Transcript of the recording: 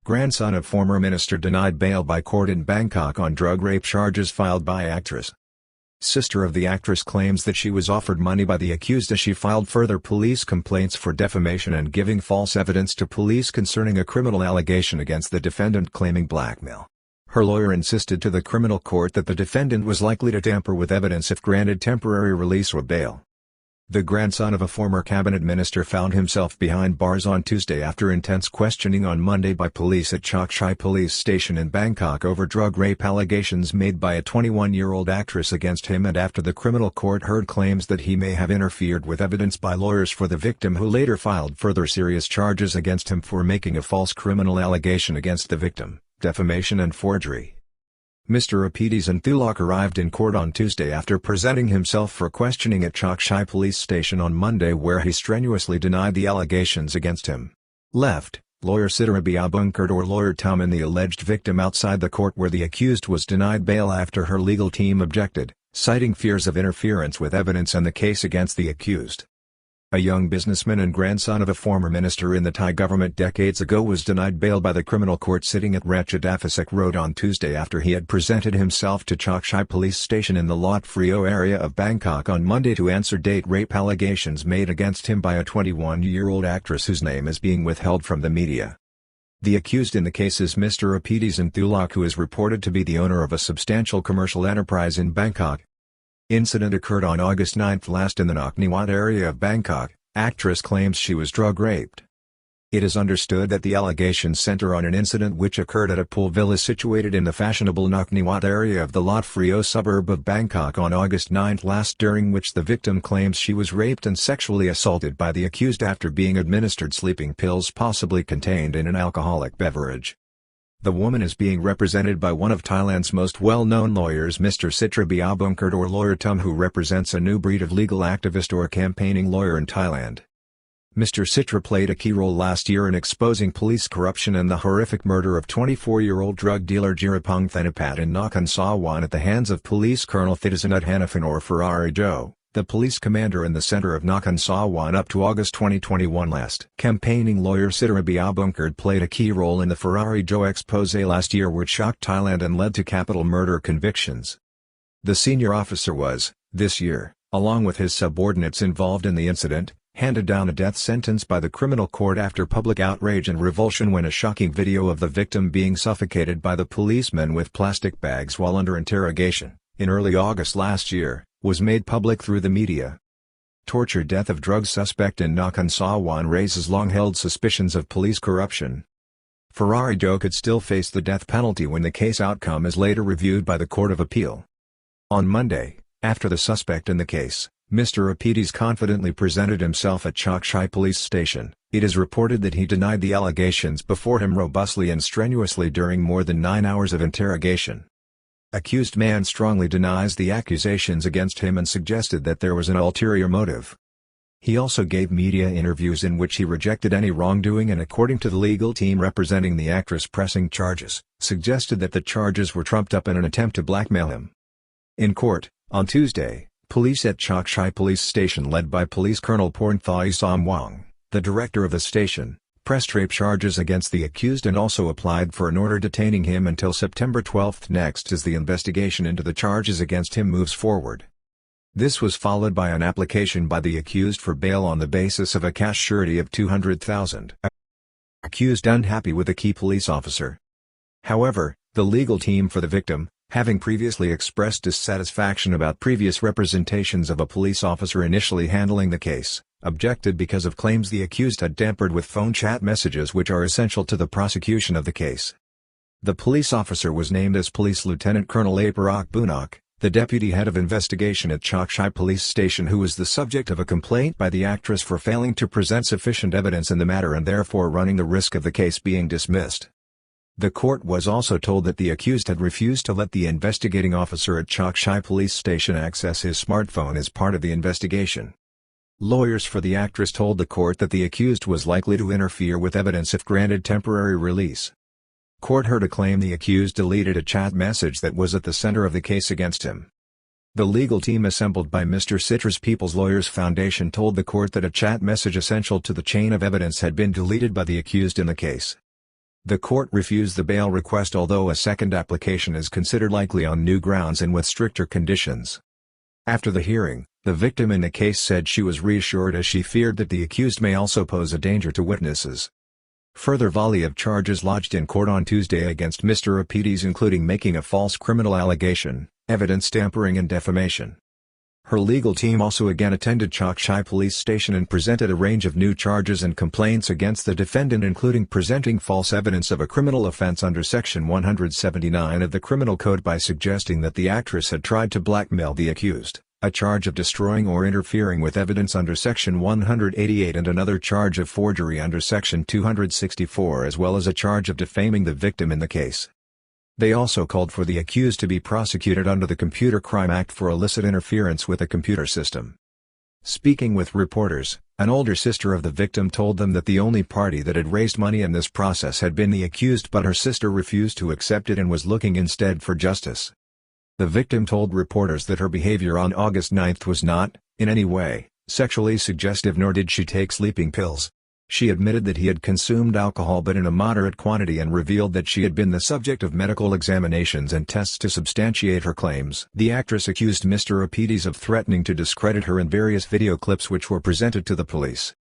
Grandson of former minister denied bail by court in Bangkok on drug rape charges filed by actress. Sister of the actress claims that she was offered money by the accused as she filed further police complaints for defamation and giving false evidence to police concerning a criminal allegation against the defendant claiming blackmail. Her lawyer insisted to the criminal court that the defendant was likely to tamper with evidence if granted temporary release or bail. The grandson of a former cabinet minister found himself behind bars on Tuesday after intense questioning on Monday by police at Chok Chai police station in Bangkok over drug rape allegations made by a 21-year-old actress against him, and after the criminal court heard claims that he may have interfered with evidence by lawyers for the victim, who later filed further serious charges against him for making a false criminal allegation against the victim, defamation and forgery. Mr. Apidis Thulok arrived in court on Tuesday after presenting himself for questioning at Chok Chai police station on Monday, where he strenuously denied the allegations against him. Left, lawyer Sitra Biabunkert or lawyer Taman, the alleged victim, outside the court where the accused was denied bail after her legal team objected, citing fears of interference with evidence and the case against the accused. A young businessman and grandson of a former minister in the Thai government decades ago was denied bail by the criminal court sitting at Ratchadaphisek Road on Tuesday after he had presented himself to Chok Chai police station in the Lot Frio area of Bangkok on Monday to answer date rape allegations made against him by a 21-year-old actress whose name is being withheld from the media. The accused in the case is Mr. Apidis Thulok, who is reported to be the owner of a substantial commercial enterprise in Bangkok. Incident occurred on August 9 last in the Nok Niwat area of Bangkok. Actress claims she was drug raped. It is understood that the allegations center on an incident which occurred at a pool villa situated in the fashionable Nok Niwat area of the Lot Frio suburb of Bangkok on August 9 last, during which the victim claims she was raped and sexually assaulted by the accused after being administered sleeping pills possibly contained in an alcoholic beverage. The woman is being represented by one of Thailand's most well-known lawyers, Mr. Sitra Biabunkert or lawyer Tum, who represents a new breed of legal activist or campaigning lawyer in Thailand. Mr. Sitra played a key role last year in exposing police corruption and the horrific murder of 24-year-old drug dealer Jirapong Thanapat in Nakhon Sawan at the hands of Police Colonel Thitisanut Hanafin or Ferrari Joe, the police commander in the center of Nakhon Sawan up to August 2021 last. Campaigning lawyer Sitra Biabunkert played a key role in the Ferrari Joe expose last year, which shocked Thailand and led to capital murder convictions. The senior officer was, this year, along with his subordinates involved in the incident, handed down a death sentence by the criminal court after public outrage and revulsion when a shocking video of the victim being suffocated by the policemen with plastic bags while under interrogation, in early August last year, was made public through the media. Torture death of drug suspect in Nakhon Sawan raises long-held suspicions of police corruption. Ferrari Joe could still face the death penalty when the case outcome is later reviewed by the Court of Appeal. On Monday, after the suspect in the case, Mr. Apidis confidently presented himself at Chok Chai police station. It is reported that he denied the allegations before him robustly and strenuously during more than 9 hours of interrogation. Accused man strongly denies the accusations against him and suggested that there was an ulterior motive. He also gave media interviews in which he rejected any wrongdoing and, according to the legal team representing the actress pressing charges, suggested that the charges were trumped up in an attempt to blackmail him. In court, on Tuesday, police at Chok Chai police station led by Police Colonel Pornthai Somwang, the director of the station, pressed rape charges against the accused and also applied for an order detaining him until September 12 next as the investigation into the charges against him moves forward. This was followed by an application by the accused for bail on the basis of a cash surety of 200,000. Accused unhappy with a key police officer. However, the legal team for the victim, having previously expressed dissatisfaction about previous representations of a police officer initially handling the case, objected because of claims the accused had tampered with phone chat messages which are essential to the prosecution of the case. The police officer was named as Police Lieutenant Colonel Aparak Bunak, the deputy head of investigation at Chok Chai police station, who was the subject of a complaint by the actress for failing to present sufficient evidence in the matter and therefore running the risk of the case being dismissed. The court was also told that the accused had refused to let the investigating officer at Chok Chai police station access his smartphone as part of the investigation. Lawyers for the actress told the court that the accused was likely to interfere with evidence if granted temporary release. Court heard a claim the accused deleted a chat message that was at the center of the case against him. The legal team assembled by Mr. Citra's People's Lawyers Foundation told the court that a chat message essential to the chain of evidence had been deleted by the accused in the case. The court refused the bail request, although a second application is considered likely on new grounds and with stricter conditions. After the hearing, the victim in the case said she was reassured as she feared that the accused may also pose a danger to witnesses. Further volley of charges lodged in court on Tuesday against Mr. Rapides, including making a false criminal allegation, evidence tampering and defamation. Her legal team also again attended Chok Chai police station and presented a range of new charges and complaints against the defendant, including presenting false evidence of a criminal offense under Section 179 of the Criminal Code by suggesting that the actress had tried to blackmail the accused, a charge of destroying or interfering with evidence under Section 188 and another charge of forgery under Section 264, as well as a charge of defaming the victim in the case. They also called for the accused to be prosecuted under the Computer Crime Act for illicit interference with a computer system. Speaking with reporters, an older sister of the victim told them that the only party that had raised money in this process had been the accused, but her sister refused to accept it and was looking instead for justice. The victim told reporters that her behavior on August 9 was not, in any way, sexually suggestive, nor did she take sleeping pills. She admitted that he had consumed alcohol but in a moderate quantity, and revealed that she had been the subject of medical examinations and tests to substantiate her claims. The actress accused Mr. Rapides of threatening to discredit her in various video clips which were presented to the police.